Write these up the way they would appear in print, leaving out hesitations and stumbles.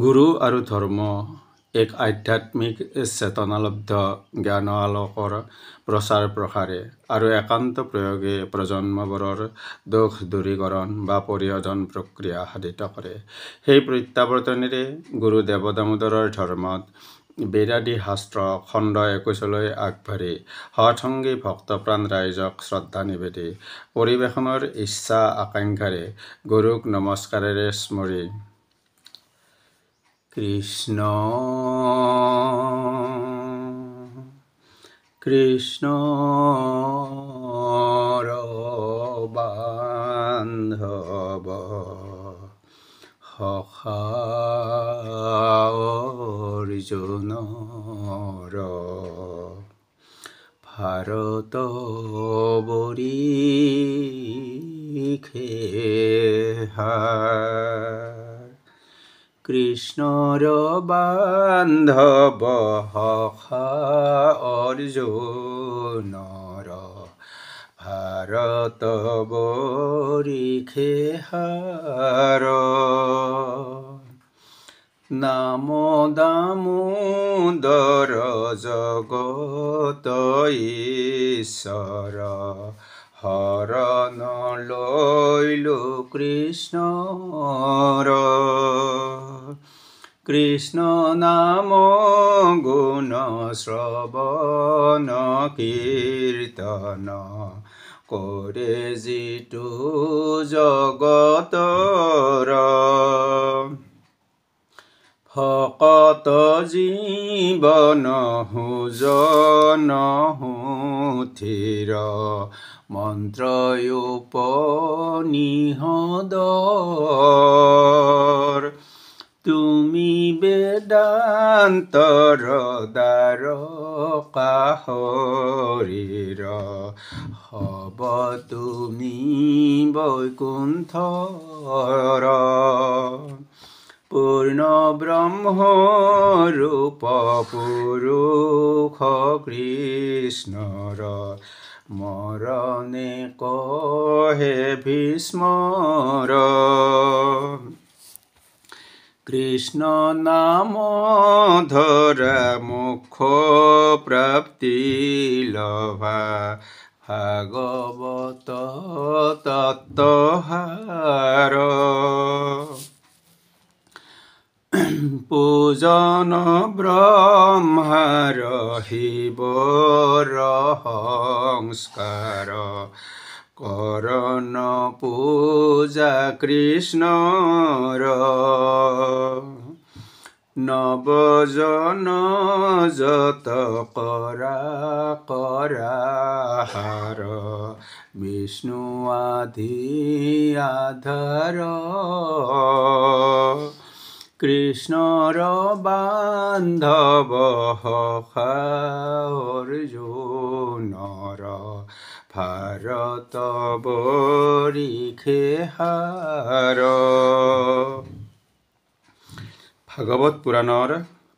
গুৰু আৰু ধৰ্ম এক আধ্যাত্মিক চেতনালব্ধ জ্ঞান আলোকৰ প্ৰচাৰ প্ৰসাৰে আৰু একান্ত প্ৰয়োগে প্ৰজন্মবোৰৰ দোষ দূৰীকৰণ বা পৰিশোধন প্ৰক্ৰিয়া সাধিত কৰে। সেই প্ৰত্যাৱৰ্তনেৰে গুৰু দেৱ দামোদৰৰ ধৰ্মত বেদাদি শাস্ত্ৰ খণ্ড 21লৈ আগবাঢ়ি সৎসংগী ভক্তপ্ৰাণ ৰাইজক শ্ৰদ্ধা নিবেদি পৰিৱেশনৰ ইচ্ছা আকাংক্ষাৰে গুৰুক নমস্কাৰেৰে স্মৰি কৃষ্ণ কৃষ্ণৰ বান্ধৱ সখা অৰ্জুনৰ ভাৰতবৰ্ষে কৃষ্ণৰ বান্ধৱ সখা অৰ্জুনৰ ভাৰতবৰ্ষে নাম দামোদৰ জগত ঈশ্বৰ শৰণ লৈলো কৃষ্ণৰ কৃষ্ণ নাম গুণ শ্ৰৱণ কীৰ্তন কৰে যিটো জগতৰ ভকত জীৱন সুজন সুথিৰ মন্ত্ৰ উপনিষদৰ তুমি বেদান্তৰ দ্বাৰকা শৰীৰ হব তুমি বৈকুণ্ঠৰ পূৰ্ণ ব্ৰহ্ম ৰূপ পুৰুষ কৃষ্ণৰ মৰণে কহে ভীষ্মৰ কৃষ্ণ নাম ধৰা মোক্ষ প্ৰাপ্তি লভা ভাগৱত তত্ত্বসাৰ পূজন ব্ৰহ্মাৰ শিৱৰ সংস্কাৰ কৰণ পূজা কৃষ্ণৰ নৱজন যত কৰা হাৰ বিষ্ণু আদি আধাৰ কৃষ্ণৰ বান্ধৱ সখা অৰ্জুনৰ ভাৰতবৰ্ষে ভাগৱত পুৰাণৰ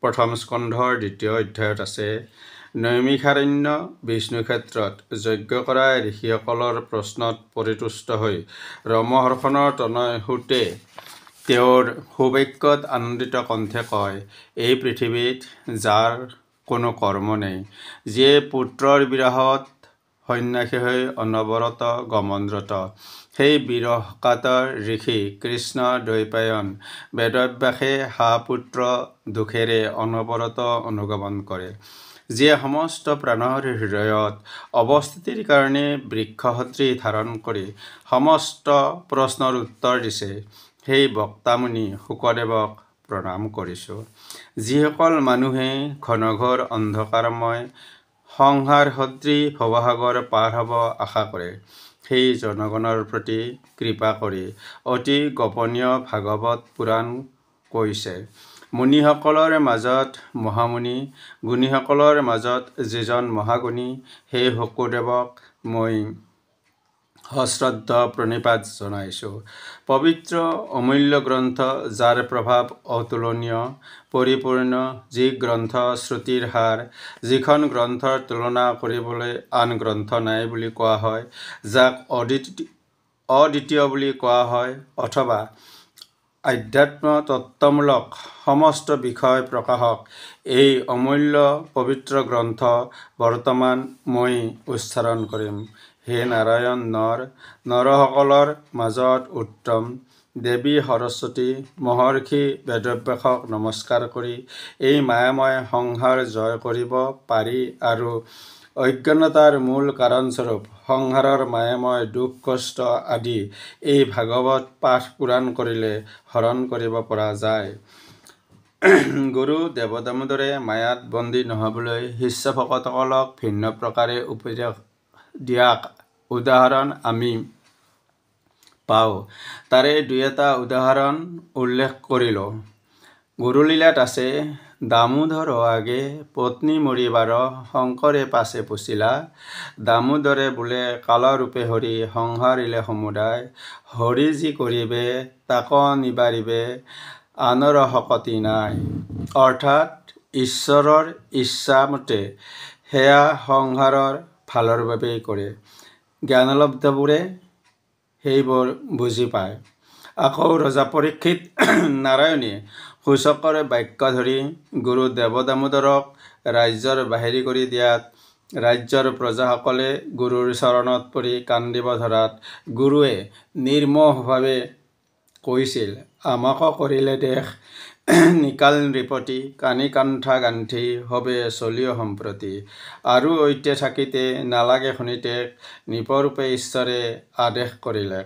প্ৰথম স্কন্ধৰ দ্বিতীয় অধ্যায়ত আছে নৈমিষাৰণ্য বিষ্ণু ক্ষেত্ৰত যজ্ঞ কৰা ঋষিসকলৰ প্ৰশ্নত পৰিতুষ্ট হৈ ৰমহৰ্ষণৰ তনয় সুতে তেওঁৰ সৌভাগ্যত আনন্দিত কণ্ঠে কয়, এই পৃথিৱীত যাৰ কোনো কৰ্ম নেই, যিয়ে পুত্ৰৰ বিৰহত সন্ন্যাসী হৈ অনবৰত গমনৰত, সেই বিৰহকাতৰ ঋষি কৃষ্ণ দ্বৈপায়ন বেদব্যাসে পুত্ৰ দুখেৰে অনবৰত অনুগমন কৰে, যিয়ে সমস্ত প্ৰাণৰ হৃদয়ত অৱস্থিতিৰ কাৰণে বৃক্ষসদৃশ ধাৰণ কৰি সমস্ত প্ৰশ্নৰ উত্তৰ দিছে, সেই বক্তামুনি শুকদেৱক প্ৰণাম কৰিছোঁ। যিসকল মানুহে ঘনঘোৰ অন্ধকাৰময় সংসাৰ সদৃশ ভৱসাগৰ পাৰ হ'ব আশা কৰে, সেই জনগণৰ প্ৰতি কৃপা কৰি অতি গোপনীয় ভাগৱত পুৰাণ কৈছে। মুনিসকলৰ মাজত মহামুনি, গুণীসকলৰ মাজত যিজন মহাগুণী, সেই শুকদেৱক মই সশ্ৰদ্ধ প্ৰণিপাত জনাইছোঁ। পবিত্ৰ অমূল্য গ্ৰন্থ, যাৰ প্ৰভাৱ অতুলনীয়, পৰিপূৰ্ণ, যি গ্ৰন্থ শ্ৰুতিৰ সাৰ, যিখন গ্ৰন্থৰ তুলনা কৰিবলৈ আন গ্ৰন্থ নাই বুলি কোৱা হয়, যাক অদ্বিতীয় বুলি কোৱা হয়, অথবা আধ্যাত্ম তত্ত্বমূলক সমস্ত বিষয় প্ৰকাশক এই অমূল্য পবিত্ৰ গ্ৰন্থ বৰ্তমান মই উচ্চাৰণ কৰিম। হে নাৰায়ণ নৰসকলৰ মাজত উত্তম দেৱী সৰস্বতী মহৰ্ষি বেদব্যাসক নমস্কাৰ কৰি এই মায়াময় সংসাৰ জয় কৰিব পাৰি আৰু অজ্ঞানতাৰ মূল কাৰণস্বৰূপ সংসাৰৰ মায়াময় দুখ কষ্ট আদি এই ভাগৱত পাঠ পুৰাণ কৰিলে হৰণ কৰিব পৰা যায়। গুৰু দেৱদামোদৰে মায়াত বন্দী নহবলৈ শিষ্য ভকতসকলক ভিন্ন প্ৰকাৰে উপদেশ দিয়াক উদাহৰণ আমি পাওঁ। তাৰে দুই এটা উদাহৰণ উল্লেখ কৰিলোঁ। গুৰুলীলাত আছে, দামোদৰ আগে পত্নী মৰিবাৰ শংকৰে পাছে পুছিলা। দামোদৰে বোলে কালৰূপে হৰি সংসাৰিলে সমুদায়। হৰি যি কৰিবে তাক নিবাৰিবে আনৰ শকতি নাই। অৰ্থাৎ ঈশ্বৰৰ ইচ্ছামতে সেয়া সংসাৰৰ ভালৰ বাবেই কৰে। জ্ঞানলব্ধবোৰে সেইবোৰ বুজি পায়। আকৌ ৰজা পৰীক্ষিত নাৰায়ণে সূচকৰ বাক্য ধৰি গুৰু দেৱদামোদৰক ৰাজ্যৰ বাহিৰ কৰি দিয়াত ৰাজ্যৰ প্ৰজাসকলে গুৰুৰ চৰণত পৰি কান্দিব ধৰাত গুৰুৱে নিৰ্মোহভাৱে কৈছিল, আমাকো কৰিলে দেশ নিকাল নৃপতি কানি কাণ্ঠা গান্ধি হবে চলিও সম্প্ৰতি। আৰু ঐতে থাকিতে নালাগে শুনিতে নৃপৰূপে ঈশ্বৰে আদেশ কৰিলে।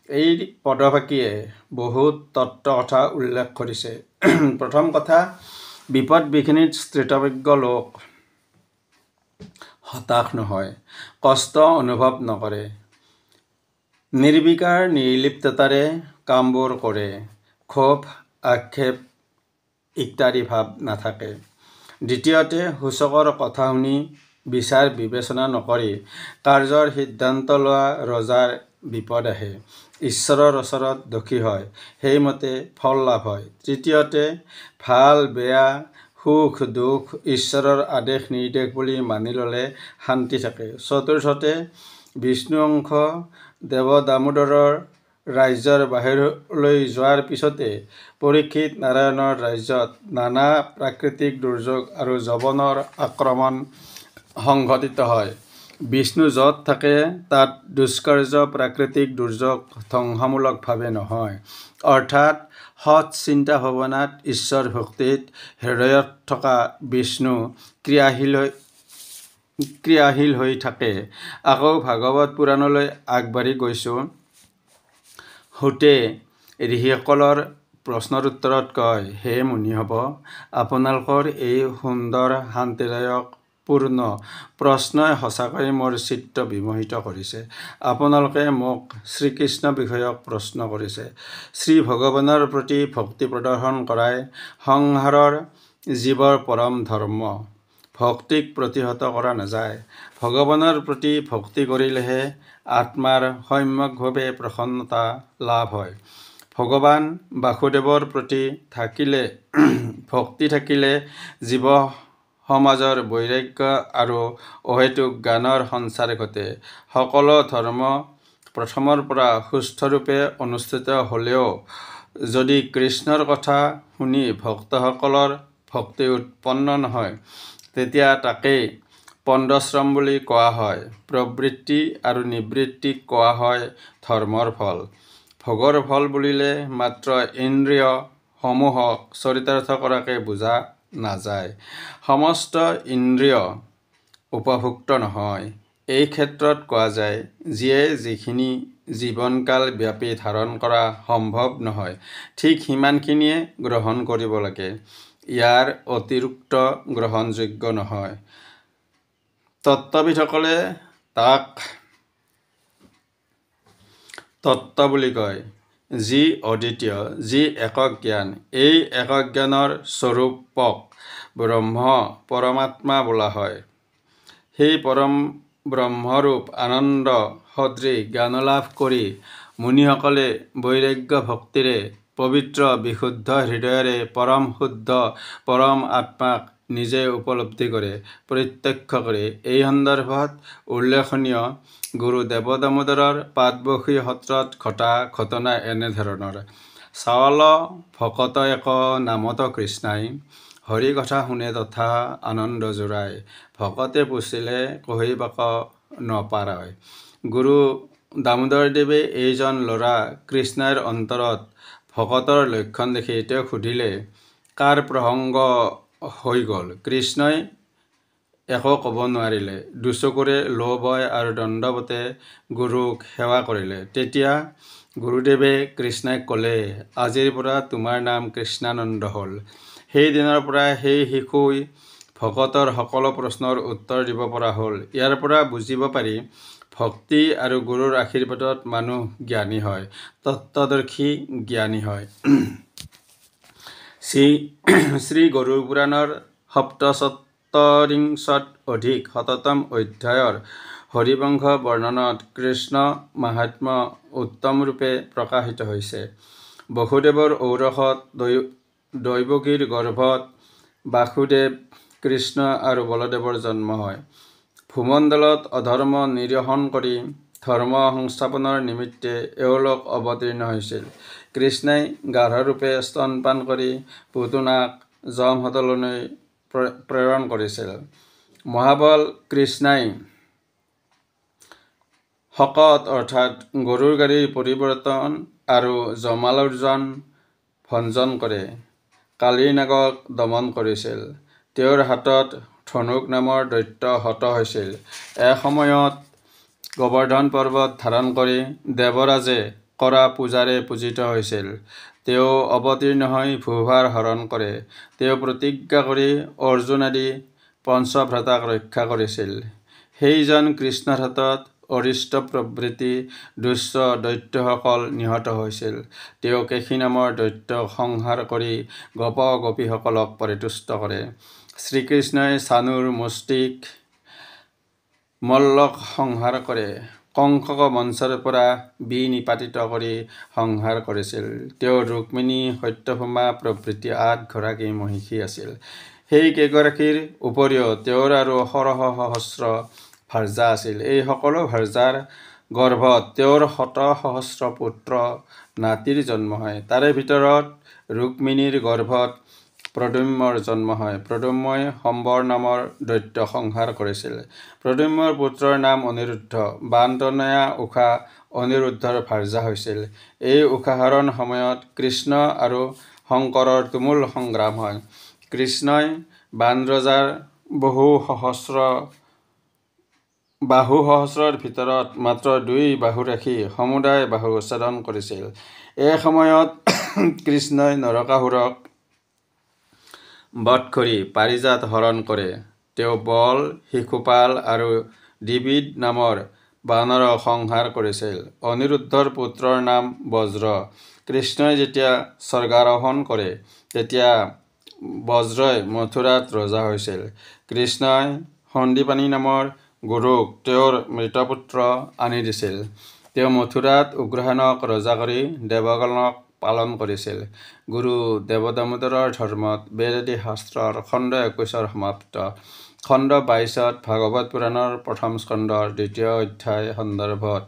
এই পদভাগীয়ে বহুত তত্ত্ব কথা উল্লেখ কৰিছে। প্ৰথম কথা, বিপদ বিঘিনিত স্থিতপ্ৰজ্ঞ লোক হতাশ নহয়, কষ্ট অনুভৱ নকৰে, নিৰ্বিকাৰ নিৰ্লিপ্ততাৰে কামবোৰ কৰে, ক্ষোভ আক্ষেপ ইত্যাদি ভাৱ নাথাকে। দ্বিতীয়তে, সূচকৰ কথা শুনি বিচাৰ বিবেচনা নকৰি কাৰ্যৰ সিদ্ধান্ত লোৱা ৰজাৰ বিপদ আহে, ঈশ্বৰৰ ওচৰত দোষী হয়, সেইমতে ফল লাভ হয়। তৃতীয়তে, ভাল বেয়া সুখ দুখ ঈশ্বৰৰ আদেশ নিৰ্দেশ বুলি মানি ল'লে শান্তি থাকে। চতুৰ্থতে, বিষ্ণু অংশ দেৱদামোদৰৰ ৰাজ্যৰ বাহিৰলৈ যোৱাৰ পিছতে পৰীক্ষিত নাৰায়ণৰ ৰাজ্যত নানা প্ৰাকৃতিক দুৰ্যোগ আৰু যৱনৰ আক্ৰমণ সংঘটিত হয়। বিষ্ণু য'ত থাকে তাত দুষ্কাৰ্য প্ৰাকৃতিক দুৰ্যোগ ধ্বংসমূলকভাৱে নহয়। অৰ্থাৎ সৎ চিন্তা ভাৱনাত ঈশ্বৰ ভক্তিত হৃদয়ত থকা বিষ্ণু ক্ৰিয়াশীল হৈ থাকে। আকৌ ভাগৱত পুৰাণলৈ আগবাঢ়ি গৈছোঁ। সুতে ঋষিসকলৰ প্ৰশ্নৰ উত্তৰত কয়, হে মুনিসভ, আপোনালোকৰ এই সুন্দৰ শান্তিদায়ক পূৰ্ণ প্ৰশ্নই সঁচাকৈ মোৰ চিত্ত বিমোহিত কৰিছে। আপোনালোকে মোক শ্ৰীকৃষ্ণ বিষয়ক প্ৰশ্ন কৰিছে। শ্ৰী ভগৱানৰ প্ৰতি ভক্তি প্ৰদৰ্শন কৰাই সংসাৰৰ জীৱৰ পৰম ধৰ্ম। ভক্তিক প্ৰতিহত কৰা নাযায়। ভগৱানৰ প্ৰতি ভক্তি কৰিলেহে আত্মাৰ সম্যকভাৱে প্ৰসন্নতা লাভ হয়। ভগৱান বাসুদেৱৰ প্ৰতি ভক্তি থাকিলে জীৱ সমাজৰ বৈৰাগ্য আৰু অহেতুক জ্ঞানৰ সঞ্চাৰ ঘটে। সকলো ধৰ্ম প্ৰথমৰ পৰা সুস্থৰূপে অনুষ্ঠিত হ'লেও যদি কৃষ্ণৰ কথা শুনি ভক্তসকলৰ ভক্তি উৎপন্ন নহয়, তেতিয়া তাকেই পণ্ডশ্ৰম বুলি কোৱা হয়। প্ৰবৃত্তি আৰু নিবৃত্তিক কোৱা হয় ধৰ্মৰ ফল। ভোগৰ ফল বুলিলে মাত্ৰ ইন্দ্ৰিয় সমূহক চৰিতাৰ্থ কৰাকে বুজা নাযায়। সমস্ত ইন্দ্ৰিয় উপভুক্ত নহয়। এই ক্ষেত্ৰত কোৱা যায়, যিয়ে যিখিনি জীৱনকাল ব্যাপী ধাৰণ কৰা সম্ভৱ নহয়, ঠিক সিমানখিনিয়ে গ্ৰহণ কৰিব লাগে। ইয়াৰ অতিৰিক্ত গ্ৰহণযোগ্য নহয়। তত্ত্ববিদসকলে তাক তত্ত্ব বুলি কয়, যি অদ্বিতীয়, যি একক জ্ঞান। এই একক জ্ঞানৰ স্বৰূপক পৰমাত্মা বোলা হয়। সেই পৰম ব্ৰহ্মৰূপ আনন্দ সদৃশ জ্ঞানলাভ কৰি মুনিসকলে বৈৰাগ্য ভক্তিৰে পবিত্ৰ বিশুদ্ধ হৃদয়েৰে পৰম শুদ্ধ পৰম আত্মাক নিজে উপলব্ধি কৰে, প্ৰত্যক্ষ কৰে। এই সন্দৰ্ভত উল্লেখনীয় গুৰু দেৱদামোদৰৰ পাটবসী সত্ৰত ঘটা ঘটনা এনেধৰণৰ। চাৱল ভকত এক নামত কৃষ্ণাই হৰি কথা শুনে তথা আনন্দ জোৰাই ভকতে পুছিলে কহিবাক নপাৰায়। গুৰু দামোদৰদেৱে এইজন ল'ৰা কৃষ্ণৰ অন্তৰত ভকতৰ লক্ষণ দেখি তেওঁক সুধিলে কাৰ প্ৰসংগ হৈ গ'ল। কৃষ্ণই একো ক'ব নোৱাৰিলে। দুচকুৰে লো বয় আৰু দণ্ডৱতে গুৰুক সেৱা কৰিলে। তেতিয়া গুৰুদেৱে কৃষ্ণক ক'লে আজিৰ পৰা তোমাৰ নাম কৃষ্ণানন্দ হ'ল। সেই দিনৰ পৰা সেই শিশুই ভকতৰ সকলো প্ৰশ্নৰ উত্তৰ দিব পৰা হ'ল। ইয়াৰ পৰা বুজিব পাৰি ভক্তি আৰু গুৰুৰ আশীৰ্বাদত মানুহ জ্ঞানী হয়, তত্ত্বদৰ্শী জ্ঞানী হয়। শ্ৰী গৰুড় পুৰাণৰ সপ্তচত্বৰিংশত অধিক শততম অধ্যায়ৰ হৰিবংশ বৰ্ণনত কৃষ্ণ মাহাত্ম্য উত্তম ৰূপে প্ৰকাশিত হৈছে। বসুদেৱৰ ঔৰসত দৈৱকীৰ গৰ্ভত বাসুদেৱ, কৃষ্ণ আৰু বলদেৱৰ জন্ম হয়। ভূমণ্ডলত অধৰ্ম নিৰসন কৰি ধৰ্ম সংস্থাপনৰ নিমিত্তে এওঁলোক অৱতীৰ্ণ হৈছিল। কৃষ্ণই গাৰ্হৰূপে স্তনপান কৰি পুতনাক যমসদনলৈ প্ৰেৰণ কৰিছিল। মহাবল কৃষ্ণই শকত অৰ্থাৎ গৰুৰ গাড়ীৰ পৰিৱৰ্তন আৰু যমালোৰ্জন ভঞ্জন কৰে কালিৰ নাগক দমন কৰিছিল। তেওঁৰ হাতত ধনুক নামৰ দৈত্য হত হৈছিল। এসময়ত গোবৰ্ধন পৰ্বত ধাৰণ কৰি দেৱৰাজে কৰা পূজাৰে পূজিত হৈছিল। তেওঁ অৱতীৰ্ণ হৈ ভূভাৰ হৰণ কৰে। তেওঁ প্ৰতিজ্ঞা কৰি অৰ্জুন আদি পঞ্চভ্ৰাতাক ৰক্ষা কৰিছিল। সেইজন কৃষ্ণৰ হাতত অৰিষ্ট প্ৰভৃতি দুষ্ট দৈত্যসকল নিহত হৈছিল। তেওঁ কেশী নামৰ দৈত্যক সংহাৰ কৰি গোপ গোপীসকলক পৰিতুষ্ট কৰে। শ্ৰীকৃষ্ণই চানুৰ মস্তিষ্ক মল্লক সংহাৰ কৰে। কংসক মঞ্চৰ পৰা বিনিপাতিত কৰি সংহাৰ কৰিছিল। তেওঁ ৰুক্মিণী, সত্যভামা প্ৰভৃতি ৮ গৰাকী মহিষী আছিল। সেই কেইগৰাকীৰ উপৰিও তেওঁৰ আৰু সহস্ৰ ভাৰ্যা আছিল। এই সকলো ভাৰ্যাৰ গৰ্ভত তেওঁৰ শত সহস্ৰ পুত্ৰ নাতিৰ জন্ম হয়। তাৰে ভিতৰত ৰুক্মিণীৰ গৰ্ভত প্ৰদ্যুম্নৰ জন্ম হয়। প্ৰদ্যুম্নই সম্বৰ নামৰ দৈত্য সংহাৰ কৰিছিল। প্ৰদ্যুম্নৰ পুত্ৰৰ নাম অনিৰুদ্ধ। বানতনয়া উষা অনিৰুদ্ধৰ ভাৰ্যা হৈছিল। এই উষাহৰণ সময়ত কৃষ্ণ আৰু শংকৰৰ তুমুল সংগ্ৰাম হয়। কৃষ্ণই বানৰজাৰ বাহু সহস্ৰৰ ভিতৰত মাত্ৰ 2 বাহু ৰাখি সমুদায় বাহু ছেদন কৰিছিল। এই সময়ত কৃষ্ণই নৰকাসুৰক বধ কৰি পাৰিজাত হৰণ কৰে। তেওঁ বল, শিশুপাল আৰু দ্বিবিদ নামৰ বানৰক সংহাৰ কৰিছিল। অনিৰুদ্ধৰ পুত্ৰৰ নাম বজ্ৰ। কৃষ্ণই যেতিয়া স্বৰ্গাৰোহণ কৰে তেতিয়া বজ্ৰই মথুৰাত ৰজা হৈছিল। কৃষ্ণই সন্দীপানি নামৰ গুৰুক তেওঁৰ মৃতপুত্ৰ আনি দিছিল। তেওঁ মথুৰাত উগ্ৰসেনক ৰজা কৰি দেৱগণক পালন কৰিছিল। গুৰু দেৱদামোদৰৰ ধৰ্মত বেদ আদি শাস্ত্ৰৰ খণ্ড 21 সমাপ্ত। খণ্ড 22ত ভাগৱত পুৰাণৰ প্ৰথম স্কন্ধৰ 2য় অধ্যায় সন্দৰ্ভত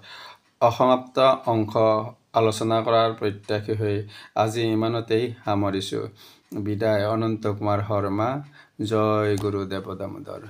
অসমাপ্ত অংশ আলোচনা কৰাৰ প্ৰত্যাশী হৈ আজি ইমানতেই সামৰিছোঁ। বিদায়। অনন্ত কুমাৰ শৰ্মা। জয় গুৰু দেৱ দামোদৰ।